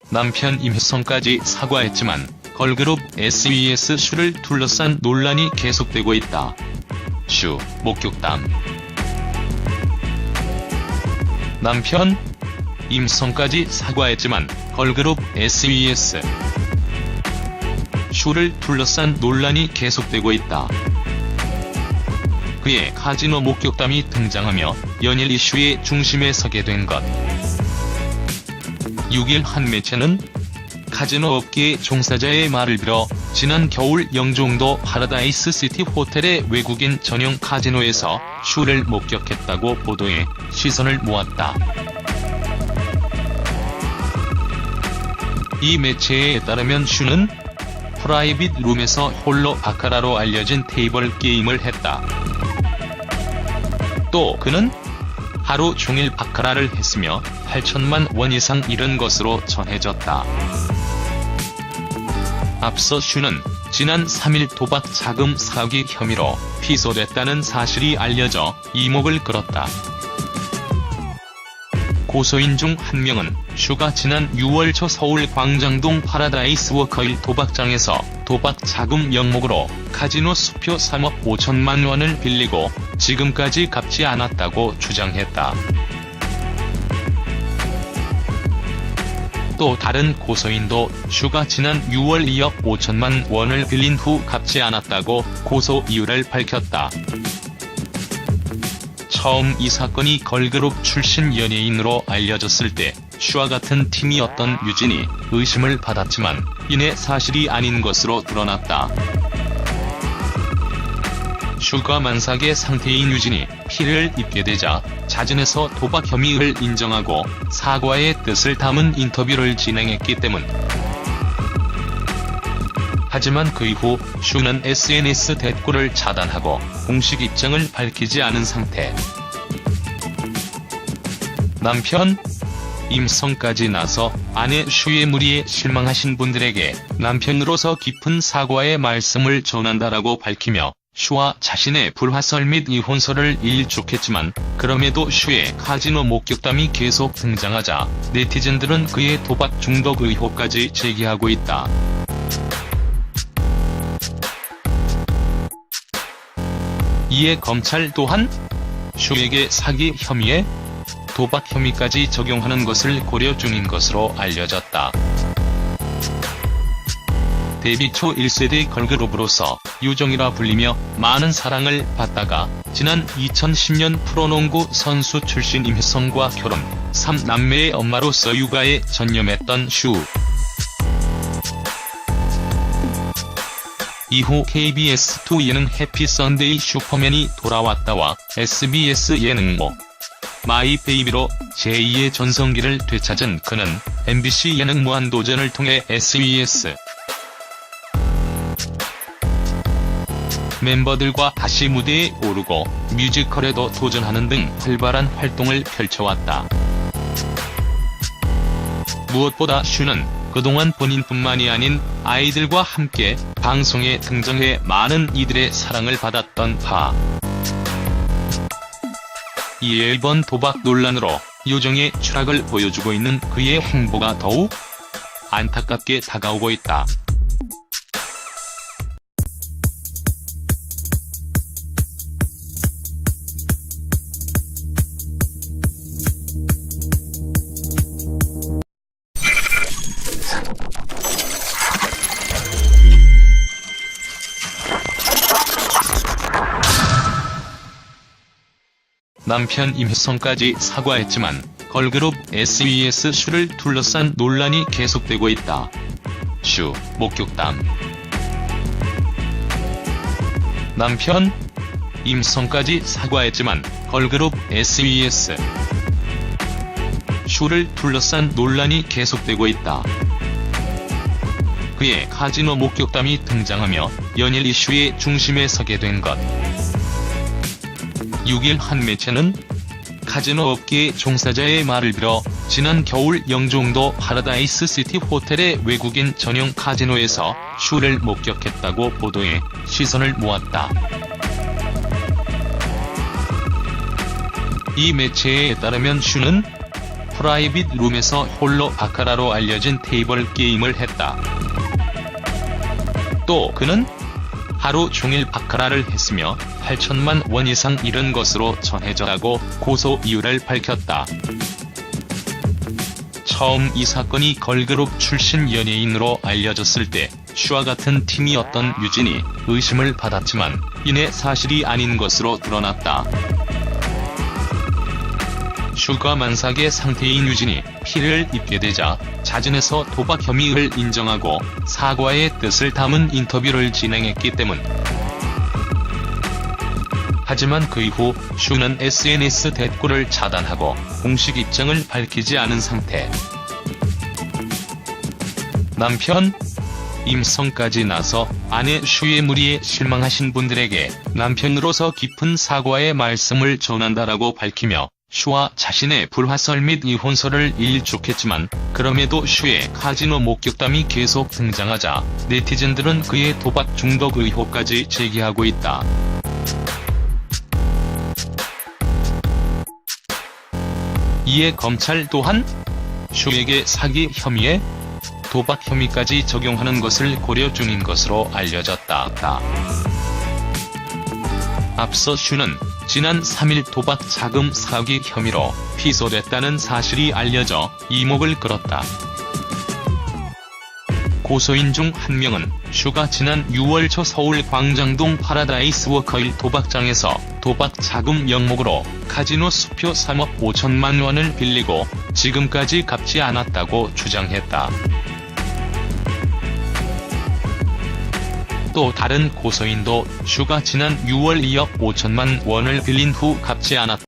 남편 임혜성까지 사과했지만 걸그룹 SES 슈를 둘러싼 논란이 계속되고 있다. 슈 목격담. 남편 임성까지 사과했지만 걸그룹 SES 슈를 둘러싼 논란이 계속되고 있다. 그의 카지노 목격담이 등장하며 연일 이슈의 중심에 서게 된 것. 6일 한 매체는 카지노 업계 종사자의 말을 빌어 지난 겨울 영종도 파라다이스 시티 호텔의 외국인 전용 카지노에서 슈를 목격했다고 보도해 시선을 모았다. 이 매체에 따르면 슈는 프라이빗 룸에서 홀로 바카라로 알려진 테이블 게임을 했다. 또 그는 하루 종일 바카라를 했으며 8천만 원 이상 잃은 것으로 전해졌다. 앞서 슈는 지난 3일 도박 자금 사기 혐의로 피소됐다는 사실이 알려져 이목을 끌었다. 고소인 중 한 명은 슈가 지난 6월 초 서울 광장동 파라다이스 워커힐 도박장에서 도박 자금 명목으로 카지노 수표 3억 5천만 원을 빌리고 지금까지 갚지 않았다고 주장했다. 또 다른 고소인도 슈가 지난 6월 2억 5천만 원을 빌린 후 갚지 않았다고 고소 이유를 밝혔다. 처음 이 사건이 걸그룹 출신 연예인으로 알려졌을 때 슈와 같은 팀이었던 유진이 의심을 받았지만 이내 사실이 아닌 것으로 드러났다. 슈가 만삭의 상태인 유진이 피해를 입게 되자 자진해서 도박 혐의를 인정하고 사과의 뜻을 담은 인터뷰를 진행했기 때문. 하지만 그 이후 슈는 SNS 댓글을 차단하고 공식 입장을 밝히지 않은 상태. 남편 임성까지 나서 아내 슈의 무리에 실망하신 분들에게 남편으로서 깊은 사과의 말씀을 전한다라고 밝히며 슈와 자신의 불화설 및 이혼설을 일축했지만 그럼에도 슈의 카지노 목격담이 계속 등장하자 네티즌들은 그의 도박 중독 의혹까지 제기하고 있다. 이에 검찰 또한 슈에게 사기 혐의에 도박 혐의까지 적용하는 것을 고려 중인 것으로 알려졌다. 데뷔 초 1세대 걸그룹으로서 유정이라 불리며 많은 사랑을 받다가 지난 2010년 프로농구 선수 출신 임혜성과 결혼, 3남매의 엄마로서 육아에 전념했던 슈. 이후 KBS2 예능 해피 선데이 슈퍼맨이 돌아왔다와 SBS 예능 마이 베이비로 제2의 전성기를 되찾은 그는 MBC 예능 무한도전을 통해 SES 멤버들과 다시 무대에 오르고 뮤지컬에도 도전하는 등 활발한 활동을 펼쳐왔다. 무엇보다 슈는 그동안 본인뿐만이 아닌 아이들과 함께 방송에 등장해 많은 이들의 사랑을 받았던 바. 이에 이번 도박 논란으로 요정의 추락을 보여주고 있는 그의 행보가 더욱 안타깝게 다가오고 있다. 남편 임혜성까지 사과했지만 걸그룹 SES 슈를 둘러싼 논란이 계속되고 있다. 슈 목격담. 남편 임성까지 사과했지만 걸그룹 SES 슈를 둘러싼 논란이 계속되고 있다. 그의 카지노 목격담이 등장하며 연일 이슈의 중심에 서게 된 것. 6일 한 매체는 카지노 업계 종사자의 말을 빌어 지난 겨울 영종도 파라다이스 시티 호텔의 외국인 전용 카지노에서 슈를 목격했다고 보도해 시선을 모았다. 이 매체에 따르면 슈는 프라이빗 룸에서 홀로 바카라로 알려진 테이블 게임을 했다. 또 그는 하루 종일 바카라를 했으며 8천만 원 이상 잃은 것으로 전해졌다고 고소 이유를 밝혔다. 처음 이 사건이 걸그룹 출신 연예인으로 알려졌을 때 슈와 같은 팀이었던 유진이 의심을 받았지만 이내 사실이 아닌 것으로 드러났다. 슈가 만삭의 상태인 유진이 피해를 입게 되자 자진해서 도박 혐의를 인정하고 사과의 뜻을 담은 인터뷰를 진행했기 때문. 하지만 그 이후 슈는 SNS 댓글을 차단하고 공식 입장을 밝히지 않은 상태. 남편 임성까지 나서 아내 슈의 무리에 실망하신 분들에게 남편으로서 깊은 사과의 말씀을 전한다라고 밝히며 슈와 자신의 불화설 및 이혼설을 일축했지만 그럼에도 슈의 카지노 목격담이 계속 등장하자 네티즌들은 그의 도박 중독 의혹까지 제기하고 있다. 이에 검찰 또한 슈에게 사기 혐의에 도박 혐의까지 적용하는 것을 고려 중인 것으로 알려졌다. 앞서 슈는 지난 3일 도박 자금 사기 혐의로 피소됐다는 사실이 알려져 이목을 끌었다. 고소인 중 한 명은 슈가 지난 6월 초 서울 광장동 파라다이스 워커힐 도박장에서 도박 자금 명목으로 카지노 수표 3억 5천만 원을 빌리고 지금까지 갚지 않았다고 주장했다. 또 다른 고소인도 슈가 지난 6월 2억 5천만 원을 빌린 후 갚지 않았다.